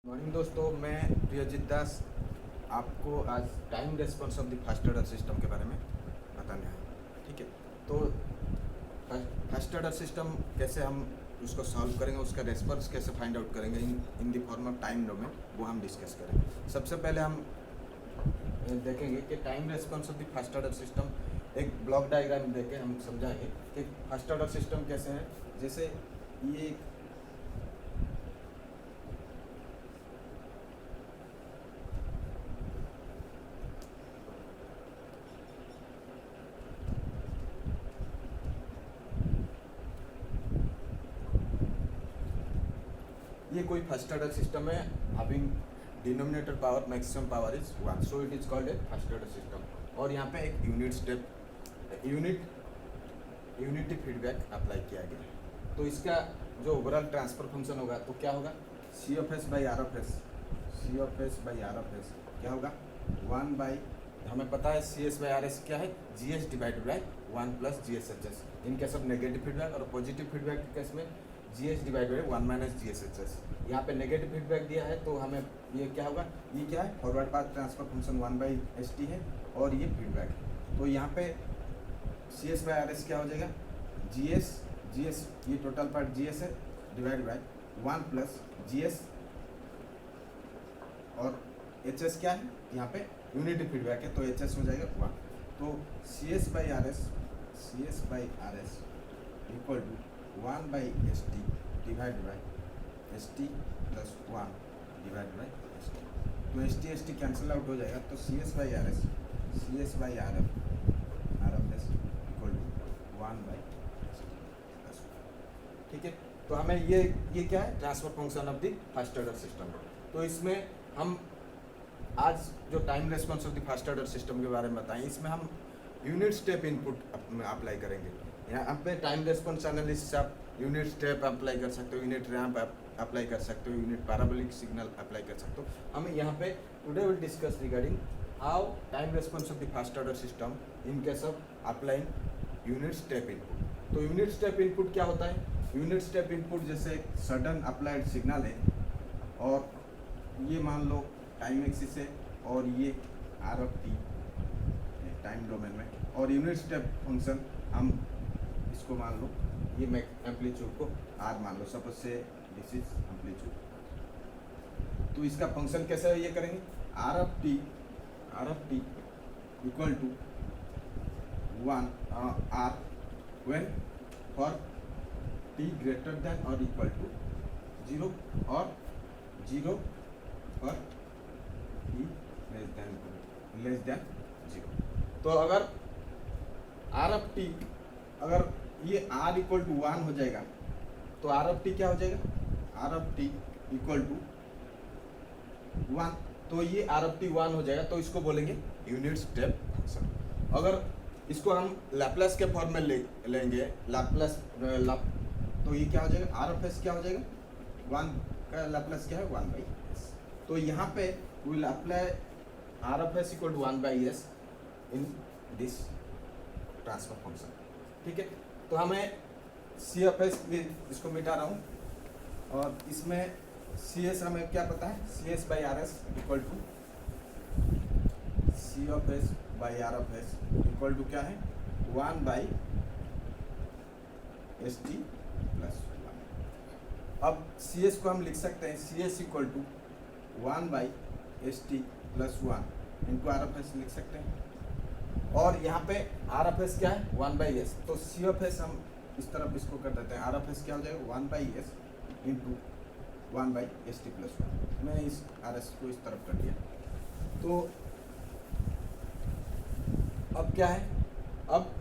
Morning दोस्तों, मैं प्रियजीत दास आपको आज time response of the fast order system के बारे में बताने आया। ठीक है, तो फास्ट ऑर्डर सिस्टम कैसे हम उसको सॉल्व करेंगे, उसका रेस्पॉन्स कैसे फाइंड आउट करेंगे in the form of time domain, वो हम डिस्कस करेंगे। सबसे पहले हम देखेंगे कि time response of the fast order system एक ब्लॉक डायग्राम देके हम समझाएंगे कि फास्ट ऑर्डर सिस्टम कैसे है। जैसे ये कोई फर्स्ट ऑर्डर सिस्टम है having denominator power maximum power is 1, so it is called a first order system. और यहाँ पे एक यूनिटी फीडबैक अप्लाई किया गया। तो इसका जो ओवरऑल ट्रांसफर फंक्शन होगा तो क्या होगा, C of S by R of S क्या होगा 1 बाई, हमें पता है C S by R S क्या है, G S divided by 1 plus G S H S. In case of negative feedback और पॉजिटिव फीडबैक के केस में G S divide by 1 minus G S H S. यहाँ पे negative feedback दिया है तो हमें ये क्या होगा, ये क्या है, forward path transfer function 1 by S T है और ये फीडबैक है। तो यहाँ पे C S by R S क्या हो जाएगा, जी एस ये टोटल पार्ट जी एस है divide by 1 plus G S और एच एस क्या है, यहाँ पे यूनिटी फीडबैक है तो एच एस हो जाएगा 1। तो C S by R S equal to 1 by S T divide by S T plus 1 divide by S T. तो एस टी कैंसिल आउट हो जाएगा। तो C S by R F equal to 1 by S T plus 1। ठीक है, तो हमें ये क्या है, transfer function of the first order system. तो इसमें हम आज जो time response of the first order system के बारे में बताएं, इसमें हम यूनिट स्टेप इनपुट अप्लाई करेंगे। यहाँ पे टाइम रेस्पॉन्स एनालिसिस आप यूनिट स्टेप अप्लाई कर सकते हो, यूनिट रैंप अप्लाई कर सकते हो, यूनिट पैराबोलिक सिग्नल अप्लाई कर सकते हो। हम यहाँ पे today will discuss regarding how time response of the first order system in case of applying unit step input. तो यूनिट स्टेप इनपुट क्या होता है, यूनिट स्टेप इनपुट जैसे सडन अप्लाइड सिग्नल है और ये मान लो टाइम एक्सिस है और ये R of T time domain में, और यूनिट स्टेप फंक्शन हम इसको मान लो, ये मैं एम्पलीट्यूड को आर मान लो, सपोज से दिस इज एम्पलीट्यूड। तो इसका फंक्शन कैसे ये करेंगे, R of T equal to 1 R when for T greater than और इक्वल टू 0 और 0 फॉर टी लेस देन 0। तो अगर आर ऑफ टी, अगर ये आर इक्वल टू 1 हो जाएगा तो आर ऑफ टी क्या हो जाएगा, R of T equal to 1। तो ये आर ऑफ टी 1 हो जाएगा तो इसको बोलेंगे यूनिट स्टेप फंक्शन। अगर इसको हम लैप्लास के फॉर्म में लेंगे तो ये क्या हो जाएगा, आर ऑफ एस क्या हो जाएगा, 1 का लैप्लास क्या है 1 बाई एस। तो यहाँ पे will apply R of S equal to 1 by S in this transfer function. ठीक है, तो हमें सी एफ एस, इसको मिटा रहा हूँ, और इसमें सी एस हमें क्या पता है, C S by R S equal to C of S by R of S equal to क्या है 1 बाई एस टी प्लस 1। अब सी एस को हम लिख सकते हैं, C S equal to 1 by S T plus 1 into R of S लिख सकते हैं। और यहाँ पे आर ऑफ एस क्या है 1 बाई एस, तो सी ऑफ एस हम इस तरफ इसको कर देते हैं, आर ऑफ एस क्या हो जाएगा 1 by S into 1 by S T plus 1। मैं इस आर एस को इस तरफ कर दिया। तो अब क्या है, अब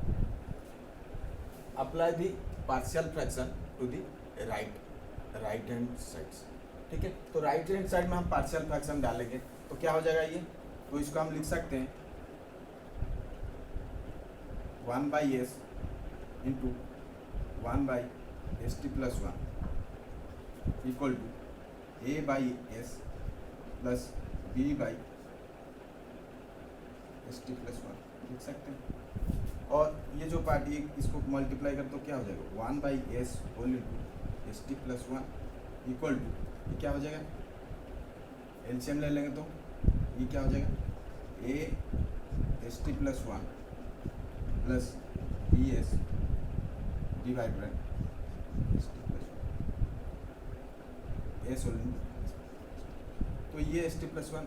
apply the partial fraction to the right hand side. ठीक है, तो राइट हैंड साइड में हम पार्शियल फ्रैक्शन डालेंगे तो क्या हो जाएगा ये, तो इसको हम लिख सकते हैं 1 by S into 1 by S T plus 1 equal to A by S plus B by S T plus 1 लिख सकते हैं। और ये जो पार्ट ये इसको मल्टीप्लाई कर तो क्या हो जाएगा 1 by S whole into S T plus 1 equal to क्या हो जाएगा एलसीएम ले लेंगे तो ये क्या हो जाएगा, A S T plus one plus B S divide by S T plus one S whole. तो ये S T plus one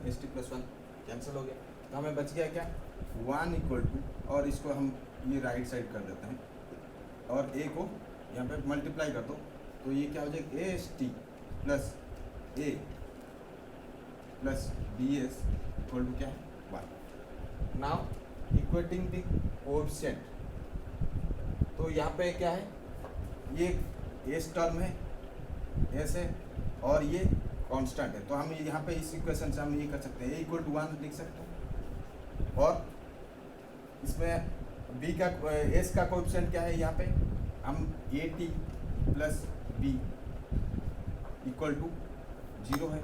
cancel हो गया, तो हमें बच गया क्या, 1 इक्वल टू, और इसको हम ये राइट साइड कर देते हैं और ए को यहाँ पे मल्टीप्लाई कर दो, तो ये क्या हो जाएगा, A S T plus A plus B S equal to क्या है, 1। नाउ इक्वेटिंग द कोएफिशिएंट, तो यहाँ पे क्या है, ये एस टर्म है, एस है, और ये कांस्टेंट है, तो हम यहाँ पे इस इक्वेशन से हम ये कर सकते हैं, ए इक्वल टू 1 लिख सकते हैं, और इसमें बी का एस का कोएफिशिएंट क्या है, यहाँ पे हम A T plus B equal to 0 है,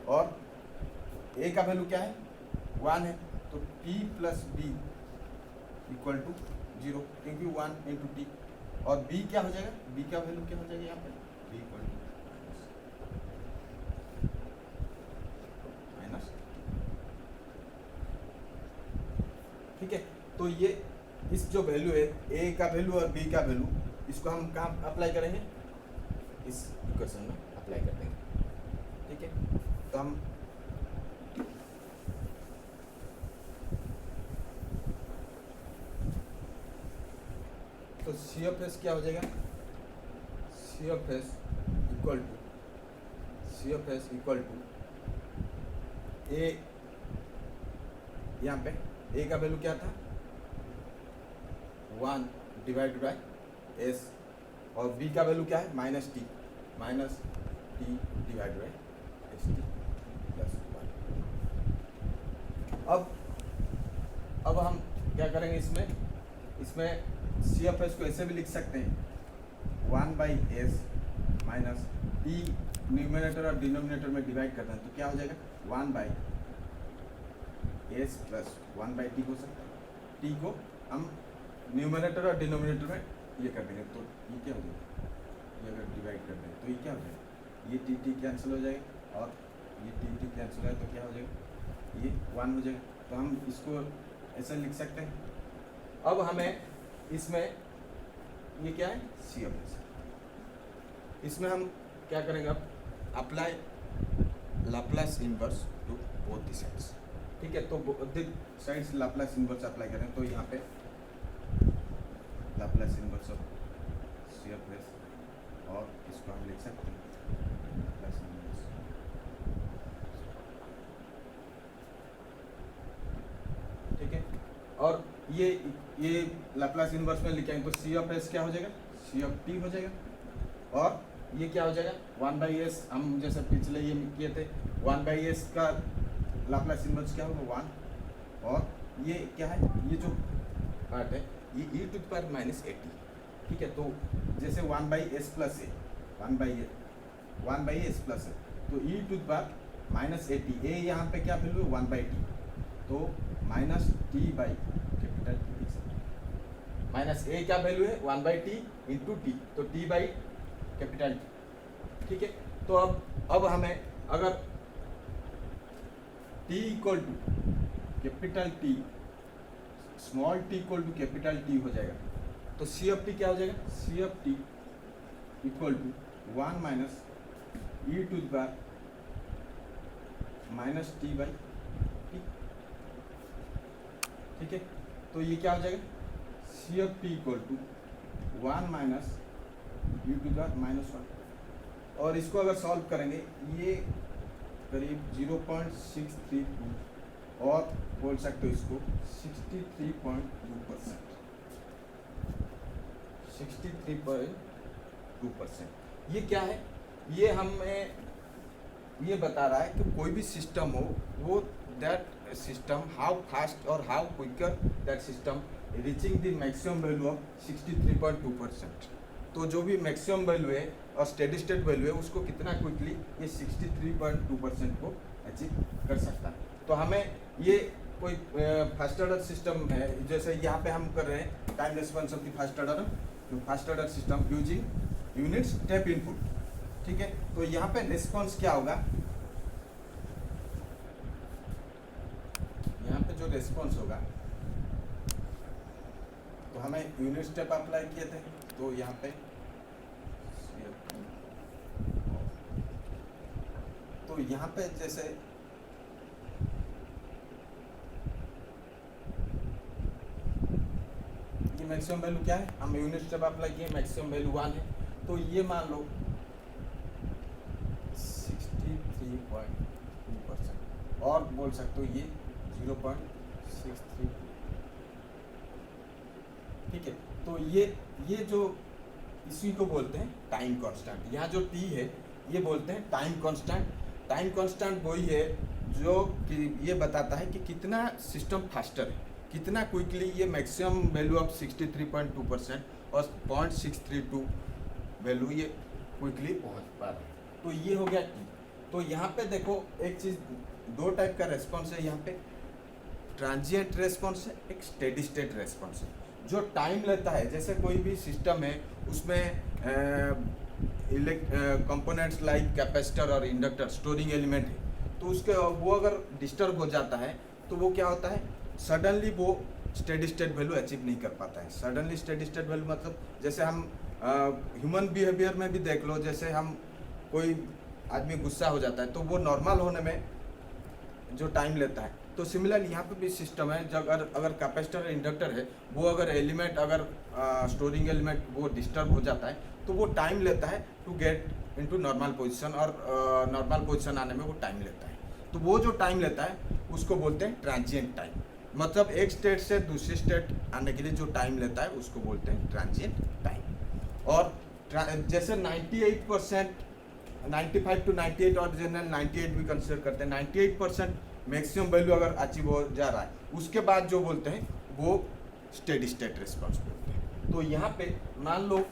और ए का वैल्यू क्या है, 1 है, तो T plus B equal to 0, क्योंकि 1 इंटू टी, और बी क्या हो जाएगा, बी का वैल्यू क्या हो जाएगा यहाँ पे, बी इक्वल टू माइनस। ठीक है, तो ये इस जो वैल्यू है, ए का वैल्यू और बी का वैल्यू, इसको हम कहाँ अप्लाई करेंगे, इस इक्वेशन में अप्लाई कर देंगे। ठीक है, तो हम तो सी ऑफ एस क्या हो जाएगा, C of S equal to ए, यहाँ पे ए का वैल्यू क्या था, 1 डिवाइड बाय एस, और बी का वैल्यू क्या है, minus T divide by S T plus 1। अब हम क्या करेंगे, इसमें सी ऑफ एस को ऐसे भी लिख सकते हैं, 1 by S minus T, numerator और डिनोमिनेटर में डिवाइड करना है, तो क्या हो जाएगा, 1 by S plus 1 by T हो सकता है, टी को हम न्यूमरेटर और डिनोमिनेटर में ये कर देंगे, तो ये क्या हो जाएगा, ये अगर डिवाइड कर दें तो ये क्या हो जाएगा, ये टी कैंसिल हो जाएगा, और ये टी कैंसिल है, तो क्या हो जाएगा, ये 1 हो जाएगा, तो हम इसको ऐसे लिख सकते हैं। अब हमें इसमें ये क्या है, सी ऑफ एस, इसमें हम क्या करेंगे, अब apply Laplace inverse to both the sides. ठीक है, तो both sides Laplace inverse apply करें, तो यहाँ पे Laplace inverse of C of S, और इसको हम लिख सकते हैं लाप्लास इनवर्स, ठीक है, और ये लाप्लास इनवर्स में लिखेंगे तो सी ऑफ एस क्या हो जाएगा, सी ऑफ टी हो जाएगा, और ये क्या हो जाएगा, 1 बाई एस, हम जैसे पिछले ये किए थे, 1 बाई एस का लाप्लास इनवर्स क्या होगा, 1, और ये क्या है, ये जो पार्ट है ये e to the power minus A T. ठीक है, तो जैसे 1 by S plus A, 1 by S plus है, तो e to the power minus A T, A यहाँ पे क्या वैल्यू है, 1 बाई टी, तो minus T by capital T लिख सकते हैं, माइनस ए क्या वैल्यू है, 1 बाई टी इंटू टी, तो टी बाई कैपिटल टी। ठीक है, तो अब हमें अगर T equal to capital T, small T equal to capital T हो जाएगा, तो सी ऑफ टी क्या हो जाएगा, C of T equal to 1 minus E to the power minus T by T. ठीक है, तो ये क्या हो जाएगा, C of T equal to 1 minus E to the power minus 1, और इसको अगर सॉल्व करेंगे ये करीब 0.632, और बोल सकते हो इसको 63.2%, 63.2%। ये क्या है, ये हमें ये बता रहा है कि कोई भी सिस्टम हो, वो दैट सिस्टम हाउ फास्ट और how quicker that system reaching the maximum value of 63.2%। तो जो भी मैक्सिमम वैल्यू है और स्टेडी स्टेट वैल्यू है, उसको कितना क्विकली ये 63.2% को अचीव कर सकता है। तो हमें ये कोई फर्स्ट ऑर्डर सिस्टम है, जैसे यहाँ पे हम कर रहे हैं time response of the first order system using unit step input. ठीक है, तो यहाँ पे रिस्पॉन्स क्या होगा, रेस्पॉन्स होगा, तो हमें यूनिट स्टेप अप्लाई किए थे, तो यहाँ पे तो यहाँ पे जैसे ये मैक्सिमम वैल्यू क्या है, हम यूनिट स्टेप अप्लाई किए, मैक्सिमम वैल्यू 1 है, तो ये मान लो 63.2%, और बोल सकते हो ये 0.63, ठीक है। तो ये जो इसी को बोलते हैं टाइम कांस्टेंट। यहाँ जो टी है ये बोलते हैं टाइम कांस्टेंट। टाइम कांस्टेंट वही है जो कि ये बताता है कि कितना सिस्टम फास्टर है, कितना क्विकली ये मैक्सिमम वैल्यू ऑफ 63.2% और 0.632 वैल्यू ये क्विकली पहुँच पा रहा है। तो ये हो गया टी। तो यहाँ पे देखो एक चीज़, दो टाइप का रेस्पॉन्स है यहाँ पे, ट्रांजिएंट रेस्पॉन्स है, एक स्टेडी स्टेट रेस्पॉन्स है। जो टाइम लेता है, जैसे कोई भी सिस्टम है उसमें कंपोनेंट्स लाइक कैपेसिटर और इंडक्टर स्टोरिंग एलिमेंट है, तो उसके वो अगर डिस्टर्ब हो जाता है तो वो क्या होता है, सडनली वो स्टेडी स्टेट वैल्यू अचीव नहीं कर पाता है। सडनली स्टेडी स्टेट वैल्यू मतलब जैसे हम ह्यूमन बिहेवियर में भी देख लो, जैसे हम कोई आदमी गुस्सा हो जाता है तो वो नॉर्मल होने में जो टाइम लेता है, तो सिमिलरली यहाँ पे भी सिस्टम है। जब अगर कैपेसिटर इंडक्टर है, वो अगर एलिमेंट अगर स्टोरिंग एलिमेंट वो डिस्टर्ब हो जाता है तो वो टाइम लेता है to get into normal position, और नॉर्मल पोजीशन आने में वो टाइम लेता है। तो वो जो टाइम लेता है उसको बोलते हैं ट्रांजिएंट टाइम, मतलब एक स्टेट से दूसरी स्टेट आने के लिए जो टाइम लेता है उसको बोलते हैं ट्रांजिएंट टाइम। और जैसे 98%, 95 to 98 और जनरल 98 भी कंसिडर करते हैं, 98% मैक्सिमम वैल्यू अगर अचीव हो जा रहा है, उसके बाद जो बोलते हैं वो स्टेडी स्टेट रिस्पॉन्स बोलते हैं। तो यहाँ पे मान लो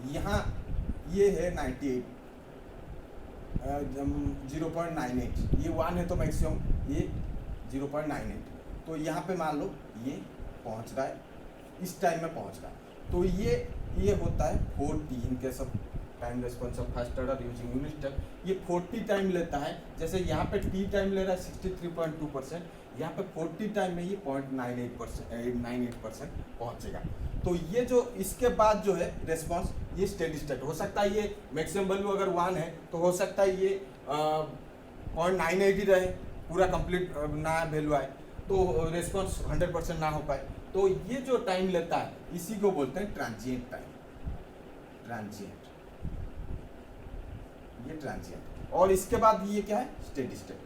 यहाँ ये है 98, 0.98, ये 1 है तो मैक्सिमम ये 0.98, तो यहाँ पे मान लो ये पहुँच रहा है, इस टाइम में पहुँच रहा है। तो ये होता है 40 इन case of time response of fast order using unit step. ये 40 टाइम लेता है, जैसे यहाँ पे टी टाइम ले रहा है 63.2%, यहाँ पे 40 टाइम में ये 0.98% पहुँचेगा। तो ये जो इसके बाद जो है रेस्पॉन्स, ये स्टेडी स्टेट हो सकता है, ये मैक्सिमम वैल्यू अगर 1 है तो हो सकता है ये 0.98 रहे, पूरा कंप्लीट ना वैल्यू आए, तो रेस्पॉन्स 100% ना हो पाए। तो ये जो टाइम लेता है इसी को बोलते हैं ट्रांजिएंट टाइम, ट्रांजिएंट, ये ट्रांजिएंट। और इसके बाद ये क्या है, स्टेडी स्टेट।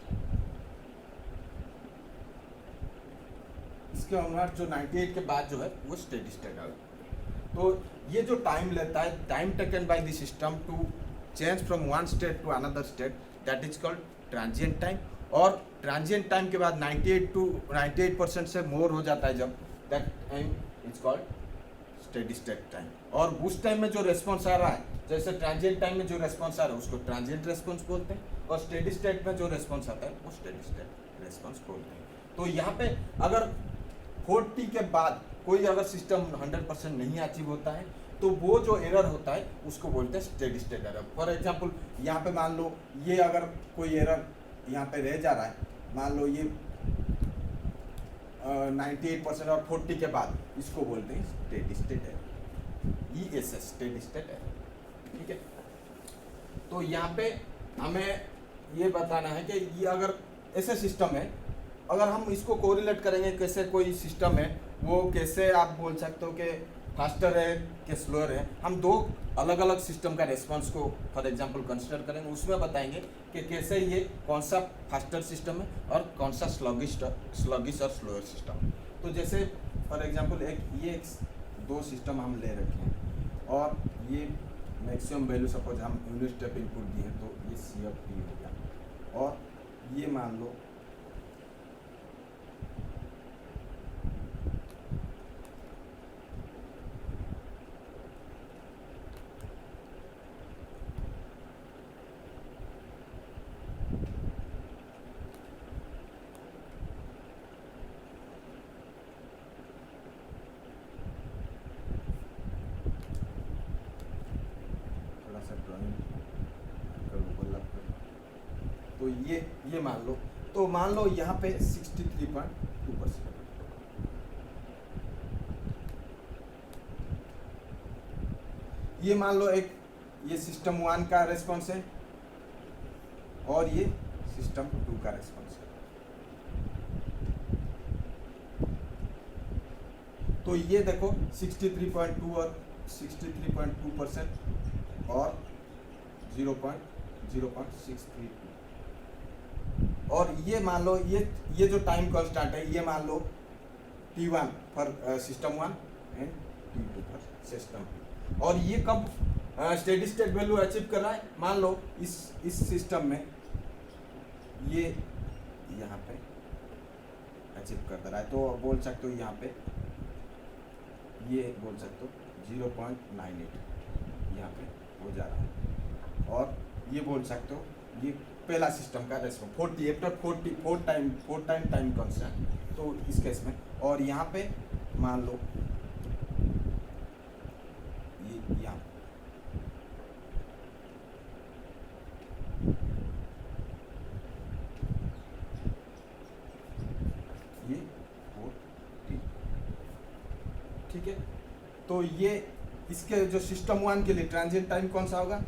इसके अनुसार जो 98 के बाद जो है वो स्टेडी स्टेट है। तो ये जो टाइम लेता है, time taken by the system to change from one state to another state, that is called transient time. और ट्रांजिएंट टाइम के बाद 98% से मोर हो जाता है जब, that time is called steady state time. और उस टाइम में जो रेस्पॉन्स आ रहा है, जैसे ट्रांजिएंट टाइम में जो रेस्पॉन्स आ रहा है उसको ट्रांजिएंट रेस्पॉन्स बोलते हैं, और स्टेडी स्टेट में जो रेस्पॉन्स आता है वो स्टेडी स्टेट रेस्पॉन्स बोलते हैं। तो यहाँ पे अगर 40 के बाद कोई अगर सिस्टम 100% नहीं अचीव होता है तो वो जो एरर होता है उसको बोलते हैं steady state error. For example यहाँ पे मान लो ये अगर कोई एरर यहाँ पे रह जा रहा है, मान लो ये 98% और 40 के बाद, इसको बोलते हैं steady state error, ESS, steady state error, ठीक है। तो यहाँ पे हमें ये बताना है कि ये अगर ऐसे सिस्टम है, अगर हम इसको कोरिलेट करेंगे, कैसे कोई सिस्टम है वो कैसे आप बोल सकते हो कि फास्टर है कि स्लोअर है, हम दो अलग अलग सिस्टम का रेस्पॉन्स को फॉर एग्जांपल कंसिडर करेंगे, उसमें बताएंगे कि कैसे ये कौन सा फास्टर सिस्टम है और कौन सा स्लगिश और स्लोअर सिस्टम। तो जैसे फॉर एग्जांपल ये दो सिस्टम हम ले रखे हैं और ये मैक्सिमम वैल्यू सपोज हम यूनिट स्टेप इनपुट दिए तो ये CFT हो गया, और ये मान लो तो ये मान लो, तो मान लो यहाँ पे 63.2%। ये मान लो एक ये सिस्टम 1 का रेस्पॉन्स है और ये सिस्टम 2 का रेस्पॉन्स है। तो ये देखो 63.2 और 63.2% और 0.63 और ये मान लो ये जो टाइम कांस्टेंट है ये मान लो T1 for system 1 and T2 for system 2। और ये कब स्टेडी स्टेट वैल्यू अचीव कर रहा है, मान लो इस सिस्टम में ये यहाँ पे अचीव कर रहा है, तो बोल सकते हो यहाँ पे ये बोल सकते हो 0.98 यहाँ पे हो जा रहा है। और ये बोल सकते हो ये पहला सिस्टम का रेस्पॉन्स 40 आफ्टर 4 टाइम कांस्टेंट, तो इस केस में। और यहाँ पे मान लो ये यहाँ ये 40, ठीक है। तो ये इसके जो सिस्टम 1 के लिए ट्रांजिएंट टाइम कौन सा होगा,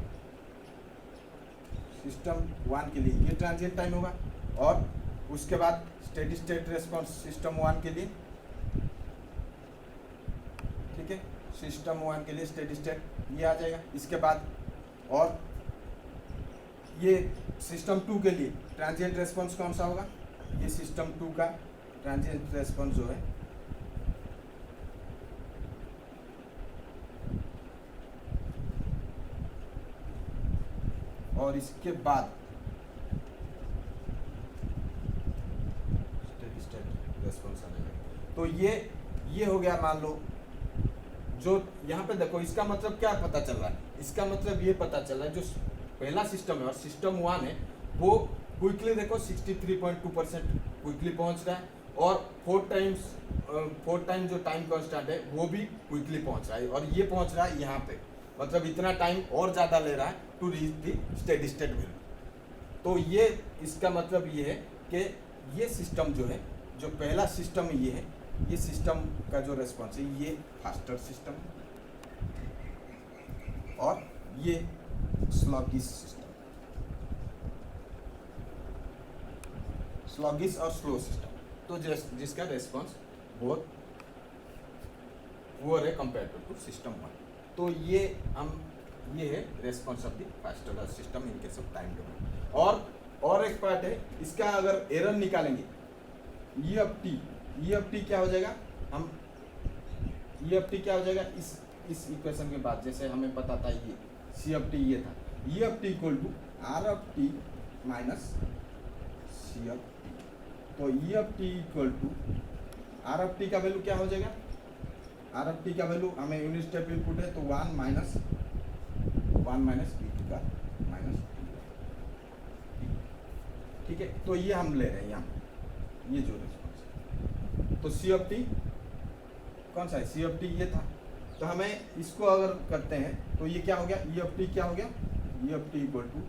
सिस्टम 1 के लिए ये ट्रांजिएंट टाइम होगा। और उसके बाद स्टेडी स्टेट रेस्पॉन्स सिस्टम 1 के लिए, ठीक है, सिस्टम 1 के लिए स्टेडी स्टेट ये आ जाएगा। इसके बाद और ये सिस्टम 2 के लिए ट्रांजिएंट रेस्पॉन्स कौन सा होगा, ये सिस्टम 2 का ट्रांजिएंट रेस्पॉन्स जो है और इसके बाद स्टेडी स्टेट रेस्पॉन्स आ जाएगा। तो ये हो गया, मान लो जो यहाँ पे देखो इसका मतलब क्या पता चल रहा है, इसका मतलब ये पता चल रहा है जो पहला सिस्टम है और सिस्टम 1 है वो क्विकली देखो 63.2% क्विकली पहुंच रहा है और 4 टाइम जो टाइम कांस्टेंट है वो भी क्विकली पहुंच रहा है और ये पहुंच रहा है यहाँ पे, मतलब इतना टाइम और ज़्यादा ले रहा है to reach the steady state value. तो ये इसका मतलब ये है कि ये सिस्टम जो है, जो पहला सिस्टम ये है, ये सिस्टम का जो रेस्पॉन्स है ये फास्टर सिस्टम है और ये स्लॉगिश सिस्टम, स्लॉगिश और स्लो सिस्टम, तो जिसका रेस्पॉन्स बहुत पुअर है कंपेयर टू सिस्टम 1। तो ये है response of the fast order system in case of time domain. और एक पार्ट है इसका, अगर एरर निकालेंगे ई ऑफ टी क्या हो जाएगा, हम ई ऑफ टी क्या हो जाएगा इस इक्वेशन के बाद, जैसे हमें पता था ये सी ऑफ टी ये था, E of T equal to R of T minus C of T. तो E of T equal to R of T का वैल्यू क्या हो जाएगा, आर ऑफ टी का वैल्यू हमें यूनिट स्टेप इनपुट है तो 1 माइनस बी टू का माइनस टी, ठीक है। तो ये हम ले रहे हैं यहाँ, ये जो रिस्पॉन्स है, तो सी ऑफ टी कौन सा है, सी ऑफ टी ये था। तो हमें इसको अगर करते हैं तो ये क्या हो गया, ई ऑफ टी क्या हो गया, E of T equal to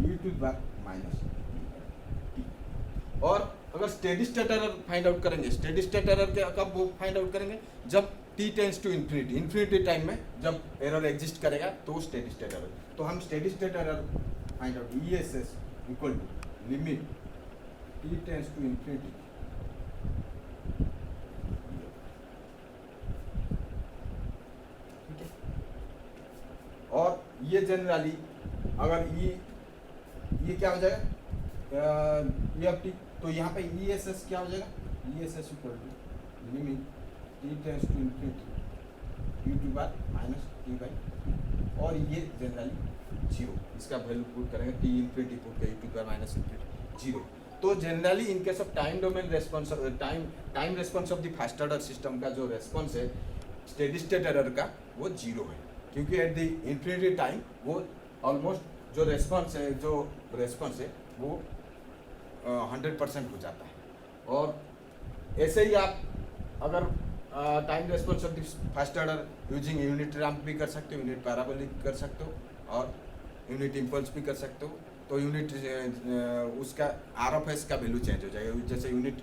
E to the minus T. और अगर steady state error find out करेंगे, स्टेडी स्टेट एरर के कब वो फाइंड आउट करेंगे, जब t tends to infinity time में जब एरर एग्जिस्ट करेगा तो स्टेडी स्टेट एरर। तो हम steady state error find out ESS equal to limit t tends to infinity, ठीक है। और ये जनरली अगर ये क्या हो जाएगा ई ऑफ टी, तो यहाँ पे ESS क्या हो जाएगा, ESS equal to limit t tends to infinity u to bar minus T by, और ये जनरली 0, इसका वैल्यू पुट करेंगे t इन्फिनिटी पुट करेंगे u to bar minus infinity 0। तो generally in case of time domain response, time response of the fast order system का जो response है स्टेडी स्टेट एरर का वो 0 है, क्योंकि एट द इन्फिनिटी टाइम वो ऑलमोस्ट जो रेस्पॉन्स है वो 100% हो जाता है। और ऐसे ही आप अगर time response of the fast order using unit ramp भी कर सकते हो, यूनिट पैराबोलिक कर सकते हो और यूनिट इम्पल्स भी कर सकते हो। तो यूनिट उसका RFS का वैल्यू चेंज हो जाएगा। जैसे यूनिट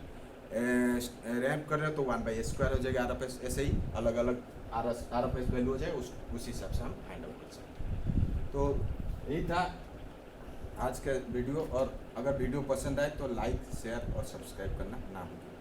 रैंप कर रहे हो तो 1/² हो जाएगा RFS, ऐसे ही अलग अलग RFS वैल्यू हो जाएगा, उस हिसाब से हम फाइंड आउट कर सकते हैं। तो यही था आज का वीडियो, और अगर वीडियो पसंद आए तो लाइक, शेयर और सब्सक्राइब करना ना भूलें।